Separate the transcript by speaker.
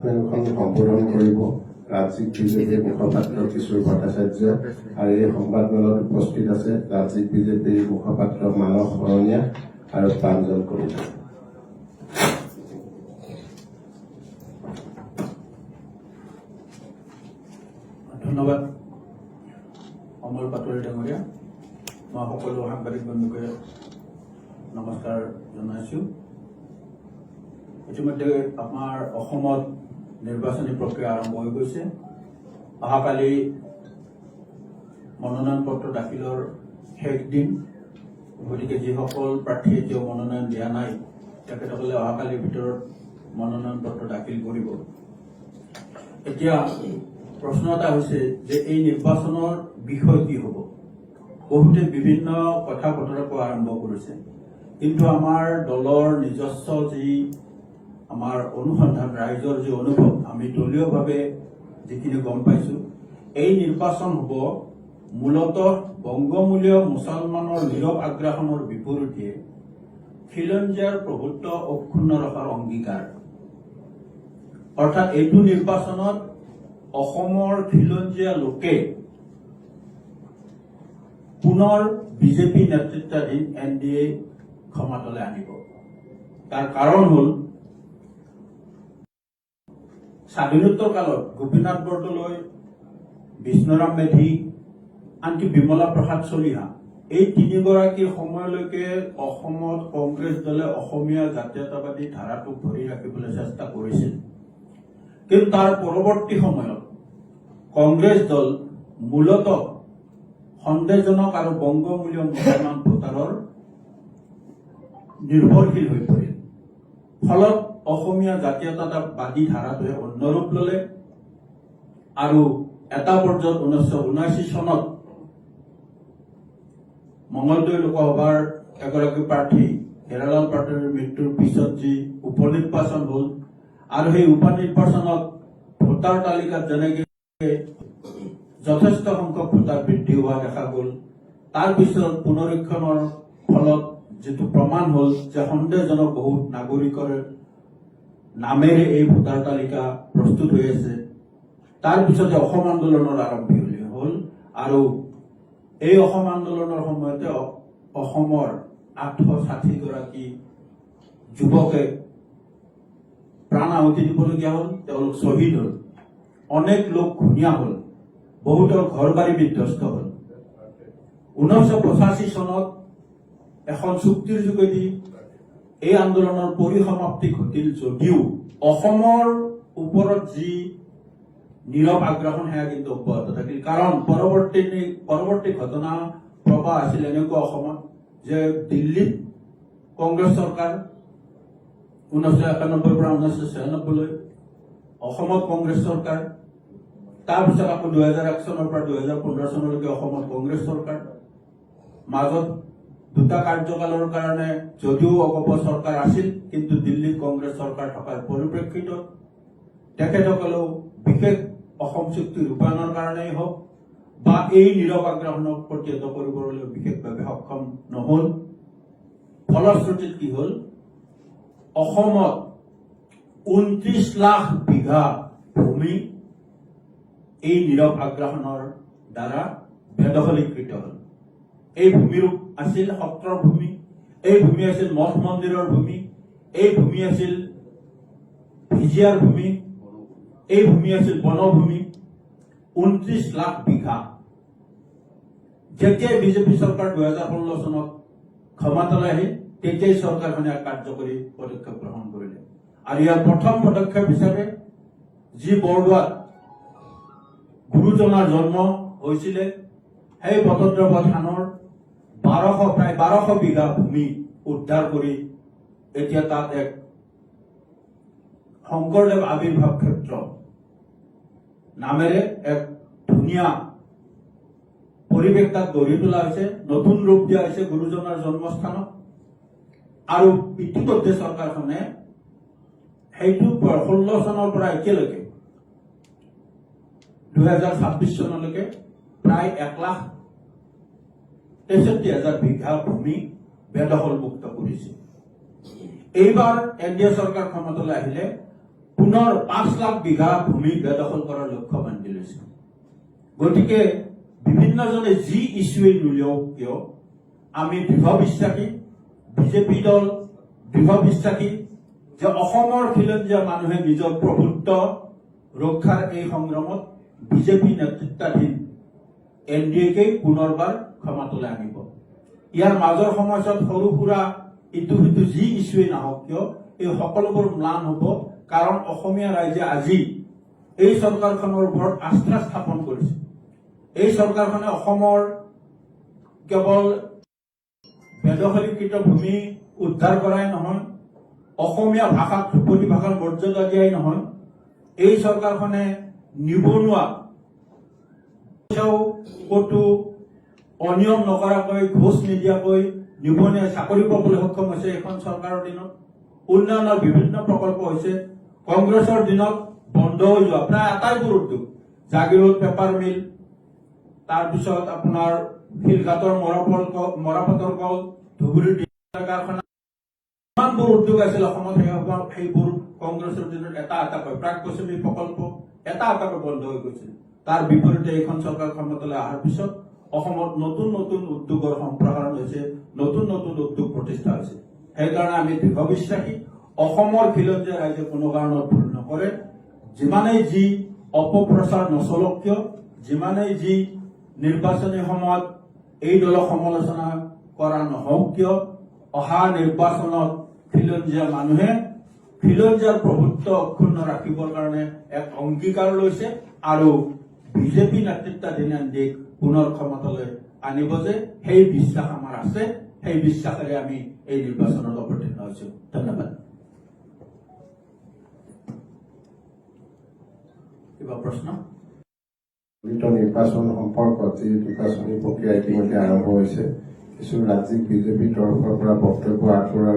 Speaker 1: ষ্টেটমেণ্টখন সম্বোধন কৰিব ৰাজ্যিক বিজেপিৰ মুখপাত্ৰ কিশোৰ ভট্টাচাৰ্য আৰু এই সংবাদমেলত উপস্থিত আছে ৰাজ্যিক বিজেপিৰ মুখপাত্ৰ মানস শৰণীয়া আৰু প্ৰাঞ্জল কলিতা।
Speaker 2: ধন্যবাদ অমল পাটোৱাৰী ডাঙৰীয়া। মই সকলো সাংবাদিক বন্ধুকে নমস্কাৰ জনাইছোঁ। ইতিমধ্যে আমাৰ অসমত নিৰ্বাচনী প্ৰক্ৰিয়া আৰম্ভ হৈ গৈছে। অহাকালি মনোনয়ন পত্ৰ দাখিলৰ শেষ দিন। গতিকে যিসকল প্ৰাৰ্থীয়ে এতিয়াও মনোনয়ন দিয়া নাই তেখেতসকলে অহাকালিৰ ভিতৰত মনোনয়ন পত্ৰ দাখিল কৰিব। এতিয়া প্ৰশ্ন এটা হৈছে যে এই নিৰ্বাচনৰ বিষয় কি হ'ব। বহুতে বিভিন্ন কথা বতৰা কোৱা আৰম্ভ কৰিছে, কিন্তু আমাৰ দলৰ নিজস্ব যি আমাৰ অনুসন্ধান, ৰাইজৰ যি অনুভৱ, আমি দলীয়ভাৱে যিখিনি গম পাইছোঁ, এই নিৰ্বাচন হ'ব মূলতঃ বংগমূলীয় মুছলমানৰ নীৰৱ আগ্ৰাসনৰ বিপৰীতে খিলঞ্জীয়াৰ প্ৰভুত্ব অক্ষুণ্ণ ৰখাৰ অংগীকাৰ। অৰ্থাৎ এইটো নিৰ্বাচনত অসমৰ খিলঞ্জীয়া লোকে পুনৰ বিজেপি নেতৃত্বাধীন NDA ক্ষমতালৈ আনিব। তাৰ কাৰণ হ'ল স্বাধীনোত্তৰ কালত গোপীনাথ বৰদলৈ, বিষ্ণুৰাম মেধি, আনকি বিমলা প্ৰসাদ চলিহা, এই তিনিগৰাকীৰ সময়লৈকে অসমত কংগ্ৰেছ দলে অসমীয়া জাতীয়তাবাদী ধাৰাটোক ধৰি ৰাখিবলৈ চেষ্টা কৰিছিল। কিন্তু তাৰ পৰৱৰ্তী সময়ত কংগ্ৰেছ দল মূলতঃ সন্দেহজনক আৰু বংগমূলীয় মুছলমান ভোটাৰৰ নিৰ্ভৰশীল হৈ পৰিল। ফলত অসমীয়া জাতীয়তাবাদী ধাৰাটোৱে অন্য ৰূপ ল'লে আৰু এটা পৰ্যায়ত 1979 চনত মঙলদৈ লোকসভাৰ এগৰাকী প্ৰাৰ্থী হেৰালাল পাটোৱাৰীৰ মৃত্যুৰ পিছত যি উপ নিৰ্বাচন হ'ল আৰু সেই উপ নিৰ্বাচনত ভোটাৰ তালিকাত যেনেকৈ যথেষ্ট সংখ্যক ভোটাৰ বৃদ্ধি হোৱা দেখা গ'ল, তাৰ পিছত পুনৰীক্ষণৰ ফলত যিটো প্ৰমাণ হ'ল যে সন্দেহজনক বহুত নাগৰিকৰ নামেৰে এই ভোটাৰ তালিকা প্ৰস্তুত হৈ আছে, তাৰ পিছতে অসম আন্দোলনৰ আৰম্ভণি হ'ল আৰু এই অসম আন্দোলনৰ সময়তে অসমৰ 860 গৰাকী যুৱকে প্ৰাণ আহুতি দিবলগীয়া হ'ল, তেওঁলোক শ্বহীদ হ'ল, অনেক লোক ঘূণীয়া হ'ল, বহুতৰ ঘৰ বাৰী বিধ্বস্ত হ'ল। 1985 চনত এখন চুক্তিৰ যোগেদি এই আন্দোলনৰ পৰিসমাপ্তি ঘটিল যদিও অসমৰ ওপৰত যি নীৰৱ আগ্ৰাসন সেয়া কিন্তু অব্যাহত থাকিল। কাৰণ পৰৱৰ্তী ঘটনা প্ৰবাহ আছিল এনেকুৱা অসমত যে দিল্লীত কংগ্ৰেছ চৰকাৰ 1991 পৰা 1996 অসমত কংগ্ৰেছ চৰকাৰ, তাৰপিছত আকৌ 2001 চনৰ পৰা 2015 চনলৈকে অসমত কংগ্ৰেছ চৰকাৰ, মাজত দুটা কাৰ্যকালৰ কাৰণে যদিও অগপ চৰকাৰ আছিল, কিন্তু দিল্লীত কংগ্ৰেছ চৰকাৰ থকাৰ পৰিপ্ৰেক্ষিতত তেখেতসকলেও বিশেষ অসম চুক্তি ৰূপায়ণৰ কাৰণেই হওক বা এই নীৰৱ আগ্ৰাসনক প্ৰতিহত কৰিবলৈ বিশেষভাৱে সক্ষম নহল। ফলশ্ৰুতিত কি হ'ল, অসমত 29 লাখ বিঘা ভূমি এই নীৰৱ আগ্ৰাসনৰ দ্বাৰা বেদখলীকৃত হ'ল। এই ভূমি আছিল সত্ৰৰ ভূমি, এই ভূমি আছিল মঠ মন্দিৰৰ ভূমি, এই ভূমি আছিল ভিজিয়াৰ ভূমি, এই ভূমি আছিল বনভূমি। 29 লাখ বিঘা। যেতিয়াই বিজেপি চৰকাৰ 2016 চনত ক্ষমতালৈ আহিল, তেতিয়াই চৰকাৰখনে কাৰ্যকৰী পদক্ষেপ গ্ৰহণ কৰিলে আৰু ইয়াৰ প্ৰথম পদক্ষেপ হিচাপে যি বৰদোৱাত গুৰুজনাৰ জন্ম হৈছিলে, সেই ভটদ্ৰৱ থানৰ প্ৰায় 1200 বিঘা ভূমি উদ্ধাৰ কৰি এতিয়া তাত এক শংকৰদেৱ আবিৰ্ভাৱ ক্ষেত্ৰ নামেৰে এক ধুনীয়া পৰিৱেশ তাত গঢ়ি তোলা হৈছে, নতুন ৰূপ দিয়া হৈছে গুৰুজনাৰ জন্মস্থানক। আৰু ইতিমধ্যে চৰকাৰখনে সেইটো 16 চনৰ পৰা এতিয়ালৈকে 2026 চনলৈকে প্ৰায় 1,63,000 বিঘা ভূমি বেদখল মুক্ত কৰিছে। এইবাৰ NDA চৰকাৰ ক্ষমতালৈ আহিলে পুনৰ 5 লাখ বিঘা ভূমি বেদখল কৰাৰ লক্ষ্য বান্ধি লৈছে। গতিকে বিভিন্নজনে যি ইছ্যুৱে নুলিয়াওক কিয় আমি দৃঢ় বিশ্বাসী, বিজেপি দল দৃঢ় বিশ্বাসী যে অসমৰ খিলঞ্জীয়া মানুহে নিজৰ প্ৰভুত্ব ৰক্ষাৰ এই সংগ্ৰামত বিজেপি নেতৃত্বাধীন NDA-কেই পুনৰবাৰ ক্ষমতালৈ আনিব। ইয়াৰ মাজৰ সময়ছোৱাত সৰু সুৰা ইটো সিটো যি ইছ্যুৱে নাহক কিয় এই সকলোবোৰ ম্লান হ'ব, কাৰণ অসমীয়া ৰাইজে আজি এই চৰকাৰখনৰ ওপৰত আস্থা স্থাপন কৰিছে। এই চৰকাৰখনে অসমৰ কেৱল বেদখলীকৃত ভূমি উদ্ধাৰ কৰাই নহয়, অসমীয়া ভাষাক ধ্ৰুপদী ভাষাৰ মৰ্যাদা দিয়াই নহয়, এই চৰকাৰখনে নিবনুৱা ক'তো অনিয়ম নকৰাকৈ ঘোষ নিদিয়াকৈ নিবনুৱাই চাকৰি পাবলৈ সক্ষম হৈছে। এখন চৰকাৰৰ দিনত উন্নয়নৰ বিভিন্ন প্ৰকল্প হৈছে। কংগ্ৰেছৰ দিনত বন্ধ হৈ যোৱা প্ৰায় আটাইবোৰ উদ্যোগ, জাগিৰোড পেপাৰ মিল, তাৰপিছত আপোনাৰ শিলঘাটৰ মৰাপাটৰ কল, ধুবুৰীৰ কাৰখানা, ইমানবোৰ উদ্যোগ আছিল অসমত, সেইবোৰ কংগ্ৰেছৰ দিনত এটা এটাকৈ প্ৰাক পশ্চিমী প্ৰকল্প এটা এটাকৈ বন্ধ হৈ গৈছিল। তাৰ বিপৰীতে এইখন চৰকাৰ ক্ষমতালৈ অহাৰ পিছত অসমত নতুন নতুন উদ্যোগৰ সম্প্ৰসাৰণ হৈছে, নতুন নতুন উদ্যোগ প্ৰতিষ্ঠা হৈছে। সেইকাৰণে আমি দৃঢ় বিশ্বাসী অসমৰ খিলঞ্জীয়া ৰাইজে কোনো কাৰণত ভুল নকৰে। যিমানেই যি অপপ্ৰচাৰ নচলক কিয়, যিমানেই যি নিৰ্বাচনী সময়ত এই দলক সমালোচনা কৰা নহওক কিয়, অহা নিৰ্বাচনত খিলঞ্জীয়া মানুহে খিলঞ্জীয়াৰ প্ৰভুত্ব অক্ষুণ্ণ ৰাখিবৰ কাৰণে এক অংগীকাৰ লৈছে আৰু বিজেপি নেতৃত্বাধীন NDA-ক পুনৰ ক্ষমতালৈ আনিব যে সেই বিশ্বাস আমাৰ আছে। সেই বিশ্বাসেৰে আমি এই নিৰ্বাচনত অৱতীৰ্ণ হৈছো। ধন্যবাদ। কিবা প্ৰশ্ন?
Speaker 1: নিৰ্বাচন সম্পৰ্কত যি নিৰ্বাচনী প্ৰক্ৰিয়া ইতিমধ্যে আৰম্ভ হৈছে, কিছু ৰাজ্যিক বিজেপিৰ তৰফৰ পৰা বক্তব্য আগবঢ়োৱা